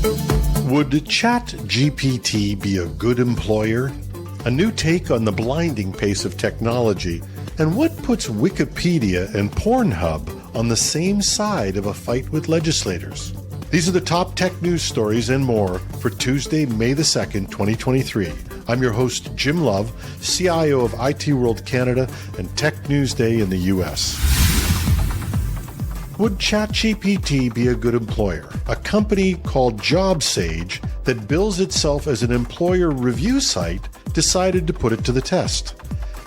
Would ChatGPT be a good employer? A new take on the blinding pace of technology, and what puts Wikipedia and Pornhub on the same side of a fight with legislators? These are the top tech news stories and more for Tuesday, May the 2nd, 2023. I'm your host, Jim Love, CIO of IT World Canada and Tech News Day in the U.S. Would ChatGPT be a good employer? A company called JobSage that bills itself as an employer review site decided to put it to the test.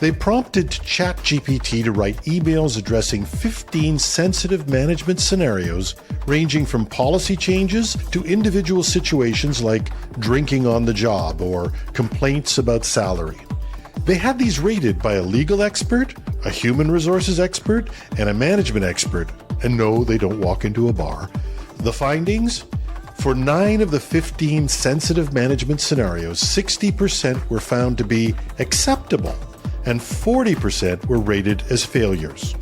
They prompted ChatGPT to write emails addressing 15 sensitive management scenarios ranging from policy changes to individual situations like drinking on the job or complaints about salary. They had these rated by a legal expert, a human resources expert, and a management expert. And no, they don't walk into a bar. The findings? For 9 of the 15 sensitive management scenarios, 60% were found to be acceptable, and 40% were rated as failures.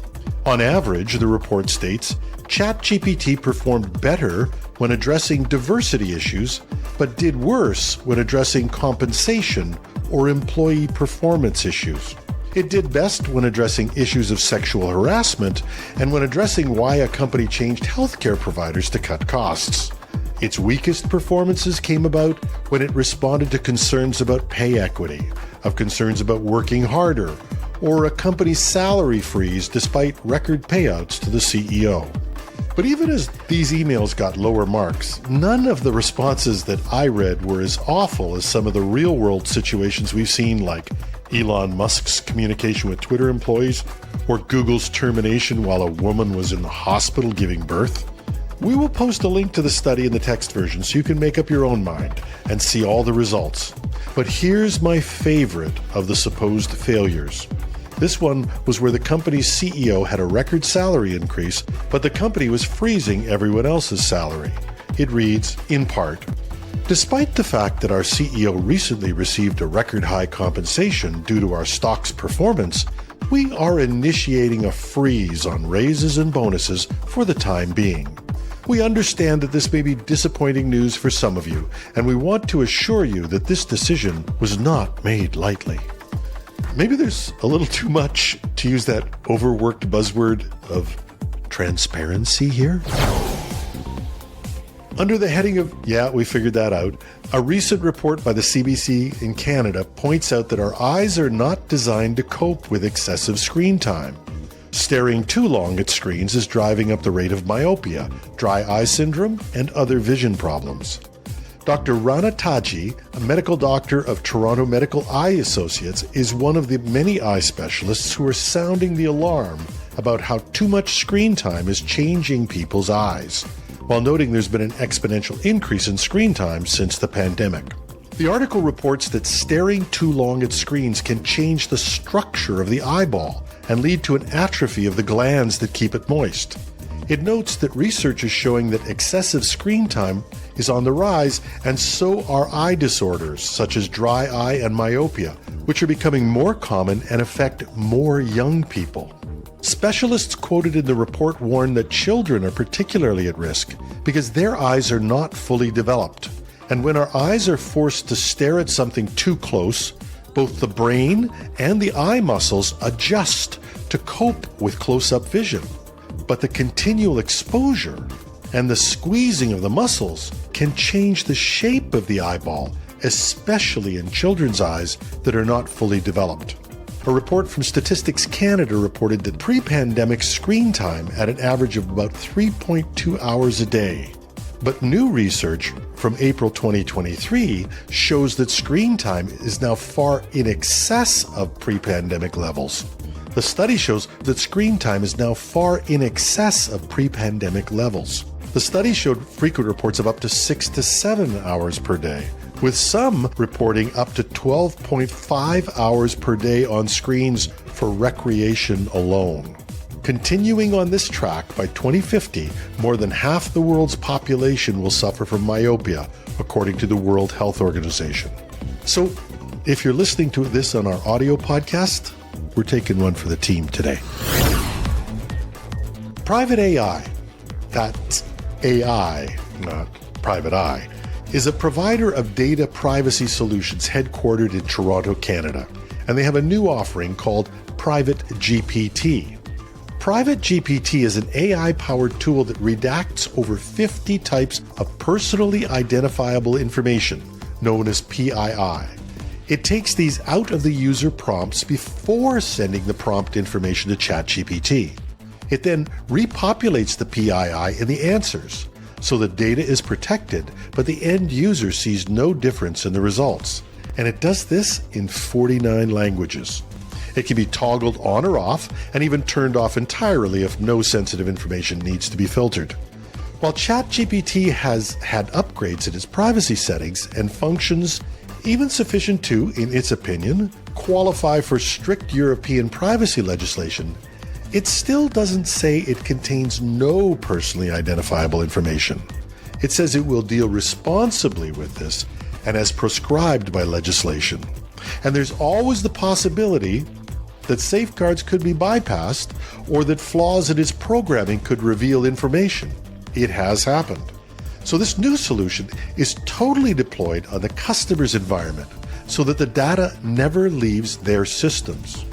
On average, the report states, ChatGPT performed better when addressing diversity issues, but did worse when addressing compensation or employee performance issues. It did best when addressing issues of sexual harassment and when addressing why a company changed healthcare providers to cut costs. Its weakest performances came about when it responded to concerns about pay equity, of concerns about working harder, or a company's salary freeze despite record payouts to the CEO. But even as these emails got lower marks, none of the responses that I read were as awful as some of the real-world situations we've seen, like Elon Musk's communication with Twitter employees, or Google's termination while a woman was in the hospital giving birth. We will post a link to the study in the text version so you can make up your own mind and see all the results. But here's my favorite of the supposed failures. This one was where the company's CEO had a record salary increase, but the company was freezing everyone else's salary. It reads, in part, "Despite the fact that our CEO recently received a record high compensation due to our stock's performance, we are initiating a freeze on raises and bonuses for the time being. We understand that this may be disappointing news for some of you, and we want to assure you that this decision was not made lightly." Maybe there's a little too much, to use that overworked buzzword, of transparency here. Under the heading of, yeah, we figured that out, a recent report by the CBC in Canada points out that our eyes are not designed to cope with excessive screen time. Staring too long at screens is driving up the rate of myopia, dry eye syndrome, and other vision problems. Dr. Rana Taji, a medical doctor of Toronto Medical Eye Associates, is one of the many eye specialists who are sounding the alarm about how too much screen time is changing people's eyes, while noting there's been an exponential increase in screen time since the pandemic. The article reports that staring too long at screens can change the structure of the eyeball and lead to an atrophy of the glands that keep it moist. It notes that research is showing that excessive screen time is on the rise, and so are eye disorders such as dry eye and myopia, which are becoming more common and affect more young people. Specialists quoted in the report warn that children are particularly at risk because their eyes are not fully developed. And when our eyes are forced to stare at something too close, both the brain and the eye muscles adjust to cope with close-up vision. But the continual exposure and the squeezing of the muscles can change the shape of the eyeball, especially in children's eyes that are not fully developed. A report from Statistics Canada reported that pre-pandemic screen time at an average of about 3.2 hours a day. But new research from April 2023 shows that screen time is now far in excess of pre-pandemic levels. The study shows that screen time is now far in excess of pre-pandemic levels. The study showed frequent reports of up to 6 to 7 hours per day, with some reporting up to 12.5 hours per day on screens for recreation alone. Continuing on this track, by 2050, more than half the world's population will suffer from myopia, according to the World Health Organization. So, if you're listening to this on our audio podcast, we're taking one for the team today. Private AI, that's AI, not private eye, is a provider of data privacy solutions headquartered in Toronto, Canada, and they have a new offering called Private GPT. Private GPT is an AI-powered tool that redacts over 50 types of personally identifiable information, known as PII. It takes these out of the user prompts before sending the prompt information to ChatGPT. It then repopulates the PII in the answers, so the data is protected, but the end user sees no difference in the results. And it does this in 49 languages. It can be toggled on or off, and even turned off entirely if no sensitive information needs to be filtered. While ChatGPT has had upgrades in its privacy settings and functions even sufficient to, in its opinion, qualify for strict European privacy legislation, it still doesn't say it contains no personally identifiable information. It says it will deal responsibly with this and as prescribed by legislation. And there's always the possibility that safeguards could be bypassed or that flaws in its programming could reveal information. It has happened. So this new solution is totally deployed on the customer's environment so that the data never leaves their systems.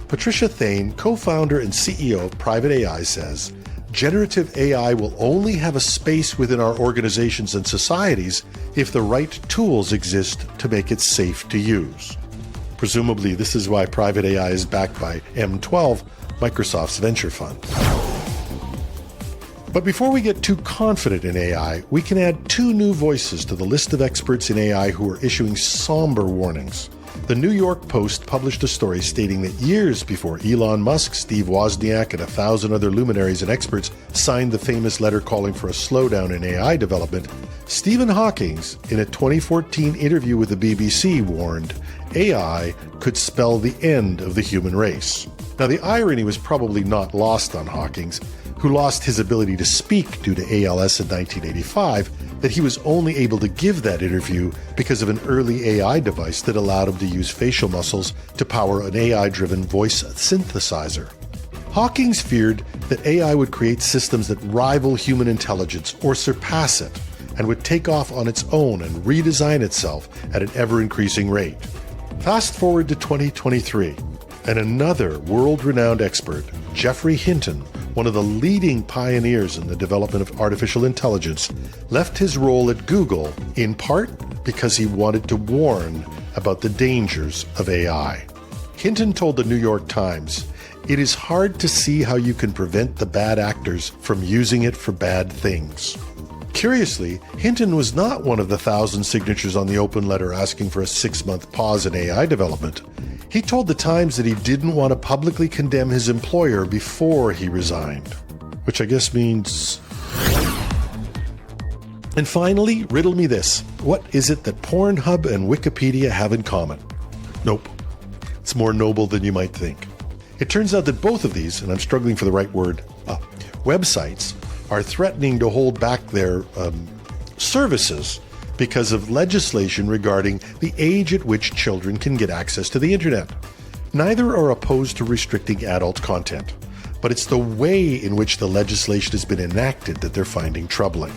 Patricia Thane, co-founder and CEO of Private AI, says, generative AI will only have a space within our organizations and societies if the right tools exist to make it safe to use. Presumably, this is why Private AI is backed by M12, Microsoft's venture fund. But before we get too confident in AI, we can add two new voices to the list of experts in AI who are issuing somber warnings. The New York Post published a story stating that years before Elon Musk, Steve Wozniak, and 1,000 other luminaries and experts signed the famous letter calling for a slowdown in AI development, Stephen Hawking, in a 2014 interview with the BBC, warned AI could spell the end of the human race. Now, the irony was probably not lost on Hawking, who lost his ability to speak due to ALS in 1985, that he was only able to give that interview because of an early AI device that allowed him to use facial muscles to power an AI-driven voice synthesizer. Hawking feared that AI would create systems that rival human intelligence or surpass it, and would take off on its own and redesign itself at an ever-increasing rate. Fast forward to 2023, and another world-renowned expert, Geoffrey Hinton, one of the leading pioneers in the development of artificial intelligence, left his role at Google in part because he wanted to warn about the dangers of AI. Hinton told the New York Times, "It is hard to see how you can prevent the bad actors from using it for bad things." Curiously, Hinton was not one of the 1,000 signatures on the open letter asking for a 6-month pause in AI development. He told the Times that he didn't want to publicly condemn his employer before he resigned, which I guess means... And finally, riddle me this. What is it that Pornhub and Wikipedia have in common? Nope. It's more noble than you might think. It turns out that both of these, and I'm struggling for the right word, websites, are threatening to hold back their services because of legislation regarding the age at which children can get access to the internet. Neither are opposed to restricting adult content, but it's the way in which the legislation has been enacted that they're finding troubling.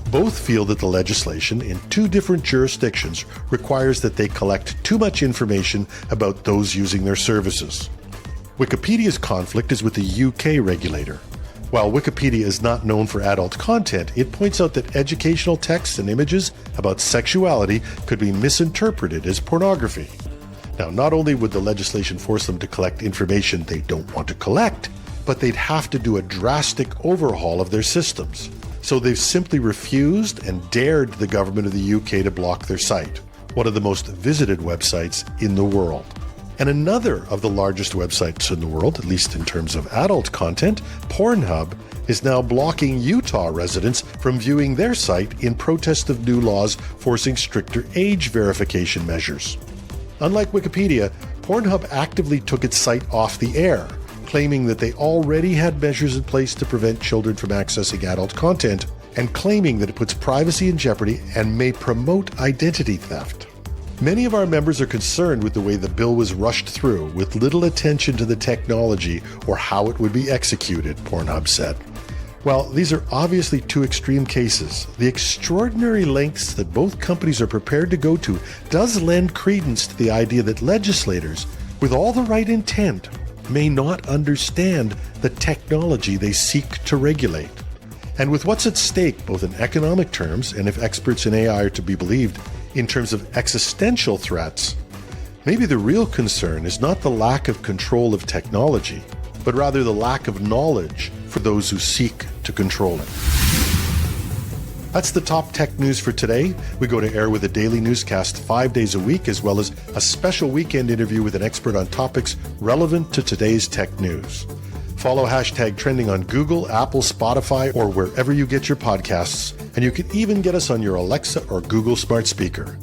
Both feel that the legislation in two different jurisdictions requires that they collect too much information about those using their services. Wikipedia's conflict is with the UK regulator. While Wikipedia is not known for adult content, it points out that educational texts and images about sexuality could be misinterpreted as pornography. Now, not only would the legislation force them to collect information they don't want to collect, but they'd have to do a drastic overhaul of their systems. So they've simply refused and dared the government of the UK to block their site, one of the most visited websites in the world. And another of the largest websites in the world, at least in terms of adult content, Pornhub, is now blocking Utah residents from viewing their site in protest of new laws forcing stricter age verification measures. Unlike Wikipedia, Pornhub actively took its site off the air, claiming that they already had measures in place to prevent children from accessing adult content, and claiming that it puts privacy in jeopardy and may promote identity theft. Many of our members are concerned with the way the bill was rushed through, with little attention to the technology or how it would be executed, Pornhub said. Well, these are obviously two extreme cases. The extraordinary lengths that both companies are prepared to go to does lend credence to the idea that legislators, with all the right intent, may not understand the technology they seek to regulate. And with what's at stake, both in economic terms and, if experts in AI are to be believed, in terms of existential threats, maybe the real concern is not the lack of control of technology, but rather the lack of knowledge for those who seek to control it. That's the top tech news for today. We go to air with a daily newscast 5 days a week, as well as a special weekend interview with an expert on topics relevant to today's tech news. Follow #trending on Google, Apple, Spotify, or wherever you get your podcasts, and you can even get us on your Alexa or Google smart speaker.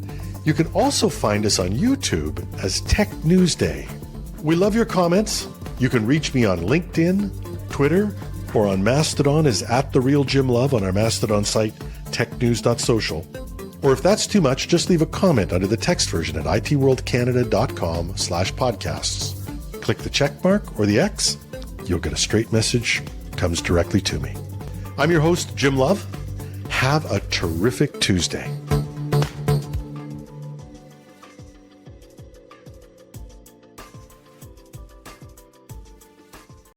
You can also find us on YouTube as Tech News Day. We love your comments. You can reach me on LinkedIn, Twitter, or on Mastodon as @TheRealJimLove on our Mastodon site, technews.social. Or if that's too much, just leave a comment under the text version at itworldcanada.com/podcasts. Click the check mark or the X. You'll get a straight message, comes directly to me. I'm your host, Jim Love. Have a terrific Tuesday.